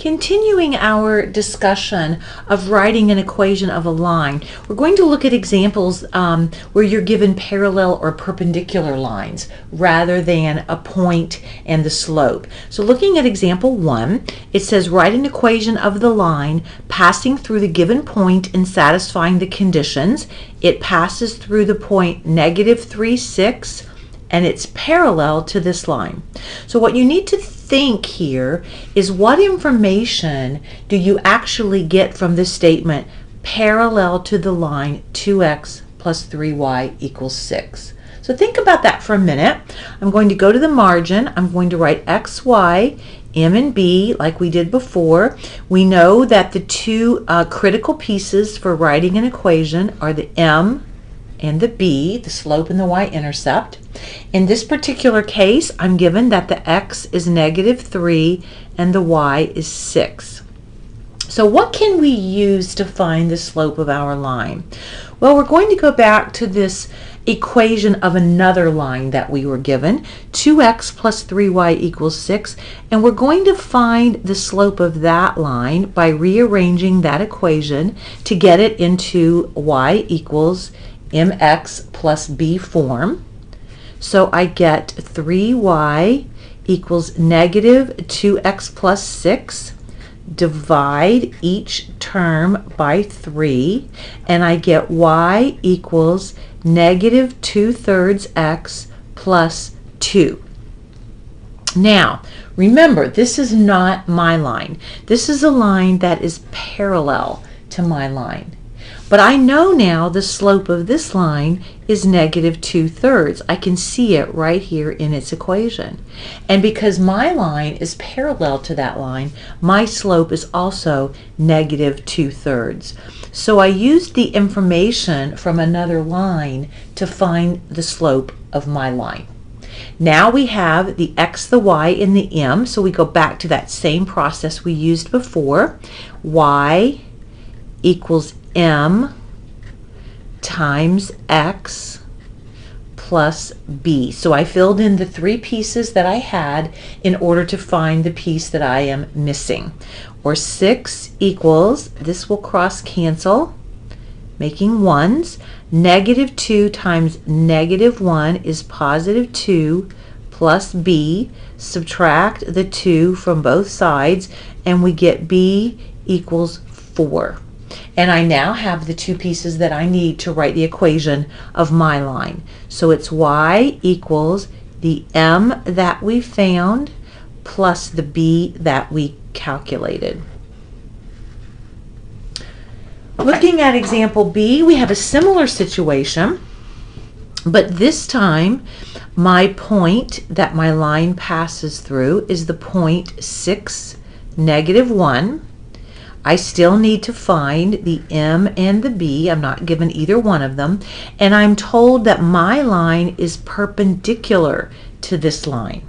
Continuing our discussion of writing an equation of a line, we're going to look at examples where you're given parallel or perpendicular lines rather than a point and the slope. So looking at example 1, it says write an equation of the line passing through the given point and satisfying the conditions. It passes through the point -3, 6, and it's parallel to this line. So what you need to think here is, what information do you actually get from this statement parallel to the line 2x plus 3y equals 6? So think about that for a minute. I'm going to go to the margin. I'm going to write x, y, m, and b like we did before. We know that the two critical pieces for writing an equation are the m and the b, the slope and the y-intercept. In this particular case, I'm given that the x is -3 and the y is 6. So what can we use to find the slope of our line? Well, we're going to go back to this equation of another line that we were given, 2x plus 3y equals 6, and we're going to find the slope of that line by rearranging that equation to get it into y equals mx plus b form. So I get 3y equals -2x plus 6. Divide each term by 3, and I get y equals -2/3 x plus 2. Now, remember, this is not my line. This is a line that is parallel to my line. But I know now the slope of this line is -2/3. I can see it right here in its equation. And because my line is parallel to that line, my slope is also -2/3. So I used the information from another line to find the slope of my line. Now we have the x, the y, and the m, so we go back to that same process we used before. Y equals m times x plus b. So I filled in the three pieces that I had in order to find the piece that I am missing. Or 6 equals, this will cross cancel, making ones. -2 times -1 is +2 plus b. Subtract the 2 from both sides, and we get b equals 4. And I now have the two pieces that I need to write the equation of my line. So it's y equals the m that we found plus the b that we calculated. Looking at example B, we have a similar situation, but this time my point that my line passes through is the point 6, -1. I still need to find the m and the b. I'm not given either one of them, and I'm told that my line is perpendicular to this line.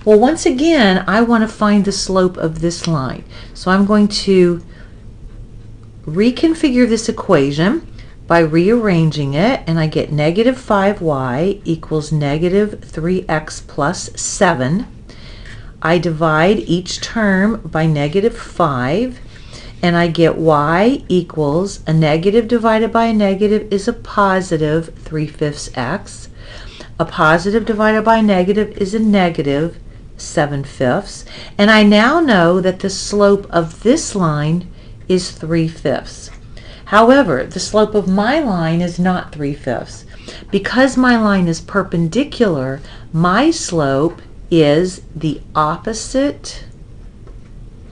Well, once again, I want to find the slope of this line. So I'm going to reconfigure this equation by rearranging it, and I get -5y equals -3x plus 7. I divide each term by -5, and I get y equals a negative divided by a negative is a positive 3/5 x. A positive divided by a negative is a negative 7/5. And I now know that the slope of this line is 3/5. However, the slope of my line is not 3/5. Because my line is perpendicular, my slope is the opposite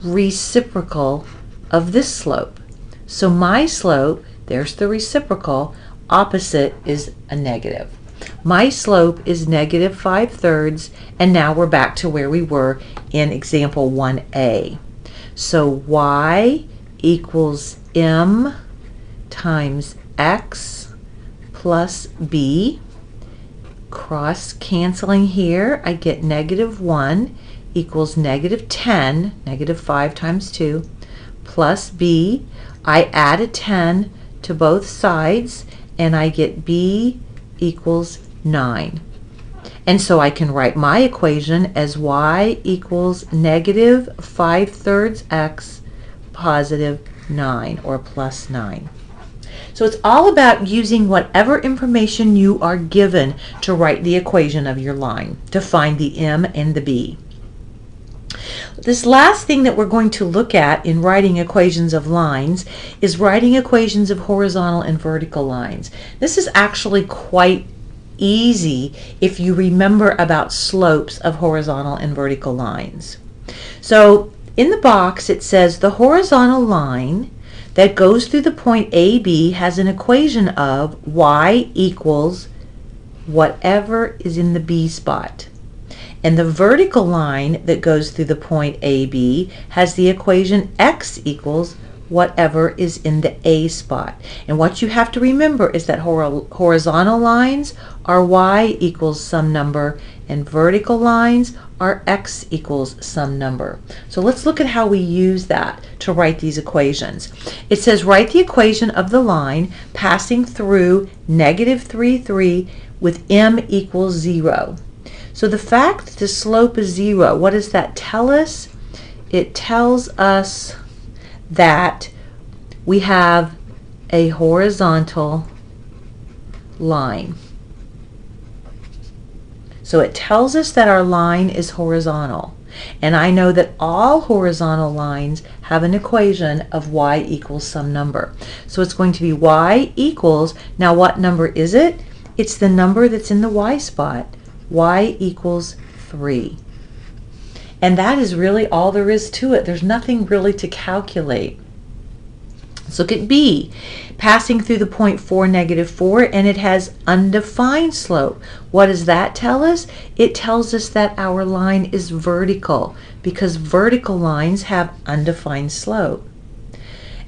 reciprocal of this slope. So my slope, there's the reciprocal, opposite is a negative. My slope is -5/3, and now we're back to where we were in example 1a. So y equals m times x plus b. Cross canceling here, I get -1 equals -10, -5 times 2, plus b. I add a 10 to both sides, and I get b equals 9. And so I can write my equation as y equals negative 5/3 x positive 9 or plus 9. So it's all about using whatever information you are given to write the equation of your line, to find the m and the b. This last thing that we're going to look at in writing equations of lines is writing equations of horizontal and vertical lines. This is actually quite easy if you remember about slopes of horizontal and vertical lines. So in the box it says the horizontal line that goes through the point AB has an equation of y equals whatever is in the B spot. And the vertical line that goes through the point AB has the equation x equals whatever is in the A spot. And what you have to remember is that horizontal lines are y equals some number and vertical lines are x equals some number. So let's look at how we use that to write these equations. It says write the equation of the line passing through negative 3, 3 with m equals 0. So the fact that the slope is 0, what does that tell us? It tells us that we have a horizontal line. So it tells us that our line is horizontal. And I know that all horizontal lines have an equation of y equals some number. So it's going to be y equals, now what number is it? It's the number that's in the y spot. Y equals 3. And that is really all there is to it. There's nothing really to calculate. Let's look at B. Passing through the point 4, negative 4, and it has undefined slope. What does that tell us? It tells us that our line is vertical because vertical lines have undefined slope.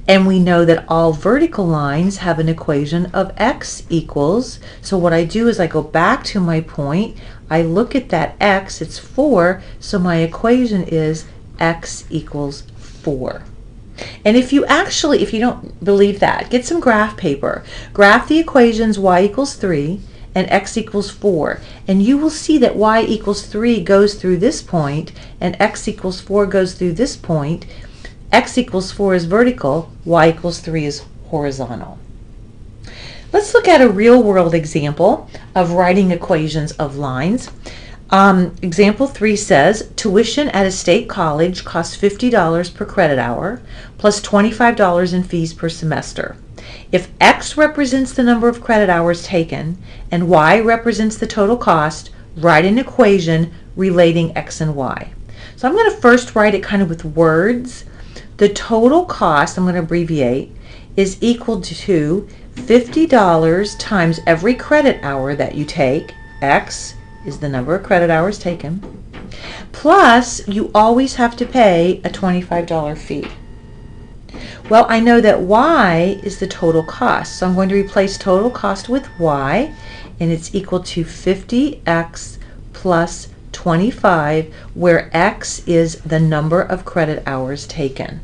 And we know that all vertical lines have an equation of x equals, so what I do is I go back to my point, I look at that x, it's 4, so my equation is x equals 4. And if you don't believe that, get some graph paper. Graph the equations y equals 3 and x equals 4, and you will see that y equals 3 goes through this point and x equals 4 goes through this point. X equals 4 is vertical, y equals 3 is horizontal. Let's look at a real-world example of writing equations of lines. Example 3 says, tuition at a state college costs $50 per credit hour, plus $25 in fees per semester. If X represents the number of credit hours taken, and Y represents the total cost, write an equation relating X and Y. So I'm going to first write it kind of with words. The total cost, I'm going to abbreviate, is equal to $50 times every credit hour that you take. X is the number of credit hours taken. Plus, you always have to pay a $25 fee. Well, I know that Y is the total cost, so I'm going to replace total cost with Y, and it's equal to 50X plus 25, where X is the number of credit hours taken.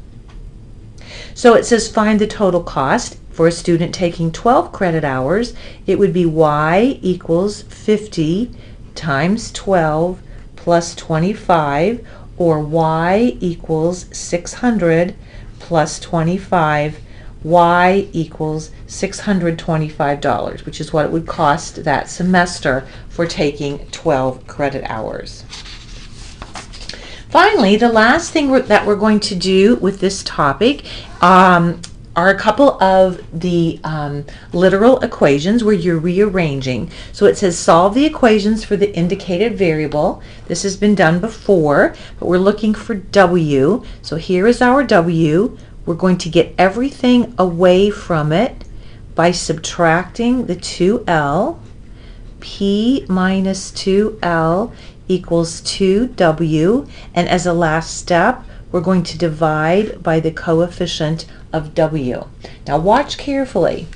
So it says find the total cost. For a student taking 12 credit hours, it would be Y equals 50 times 12 plus 25, or Y equals 600 plus 25, Y equals $625, which is what it would cost that semester for taking 12 credit hours. Finally, the last thing that we're going to do with this topic are a couple of the literal equations where you're rearranging. So it says solve the equations for the indicated variable. This has been done before, but we're looking for W. So here is our W. We're going to get everything away from it by subtracting the 2L. P minus 2L equals 2W, and as a last step we're going to divide by the coefficient of W. Now watch carefully.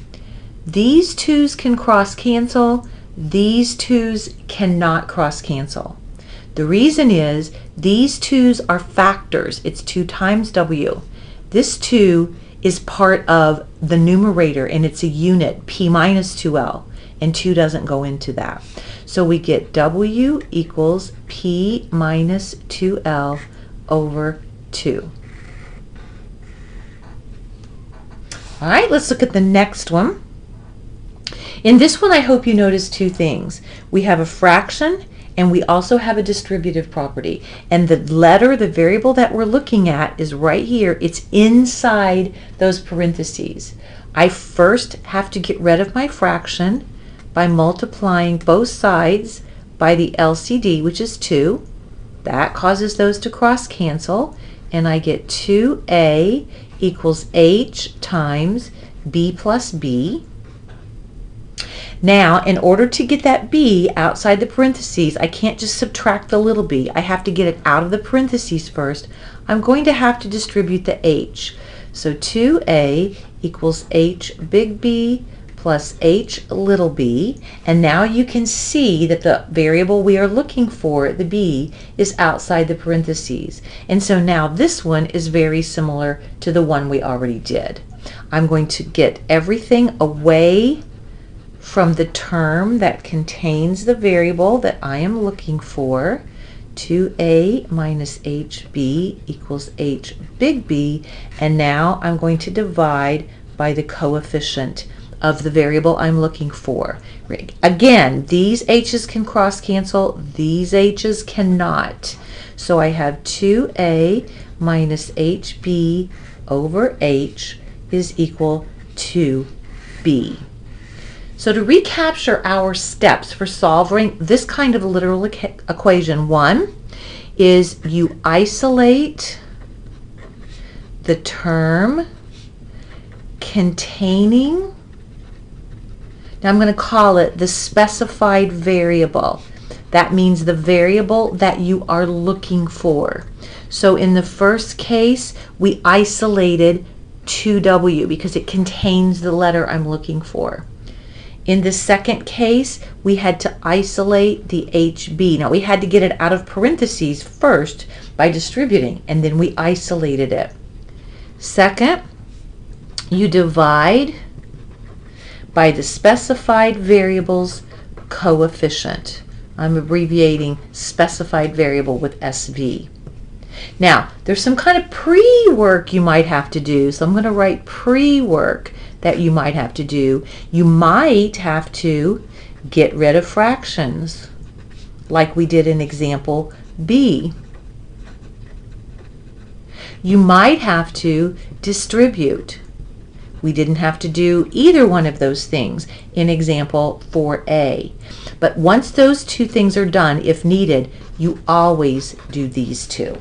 These 2's can cross cancel, these 2's cannot cross cancel. The reason is these 2's are factors. It's 2 times W. This 2 is part of the numerator and it's a unit, P minus 2L, and 2 doesn't go into that. So we get W equals P minus 2L over 2. All right, let's look at the next one. In this one, I hope you notice two things. We have a fraction, and we also have a distributive property. And the letter, the variable that we're looking at is right here. It's inside those parentheses. I first have to get rid of my fraction by multiplying both sides by the LCD, which is 2. That causes those to cross cancel, and I get 2a equals h times b plus b. Now, in order to get that b outside the parentheses, I can't just subtract the little b. I have to get it out of the parentheses first. I'm going to have to distribute the h. So 2a equals h big B plus h little b. And now you can see that the variable we are looking for, the b, is outside the parentheses. And so now this one is very similar to the one we already did. I'm going to get everything away from the term that contains the variable that I am looking for. 2a minus hb equals h big B, and now I'm going to divide by the coefficient of the variable I'm looking for. Again, these h's can cross cancel, these h's cannot. So I have 2a minus hb over h is equal to b. So to recapture our steps for solving this kind of a literal equation, one is you isolate the term containing, now I'm going to call it the specified variable. That means the variable that you are looking for. So in the first case, we isolated 2w because it contains the letter I'm looking for. In the second case, we had to isolate the HB. Now we had to get it out of parentheses first by distributing, and then we isolated it. Second, you divide by the specified variable's coefficient. I'm abbreviating specified variable with SV. Now, there's some kind of pre-work you might have to do, so I'm going to write pre-work that you might have to do. You might have to get rid of fractions, like we did in example B. You might have to distribute. We didn't have to do either one of those things in example 4A. But once those two things are done, if needed, you always do these two.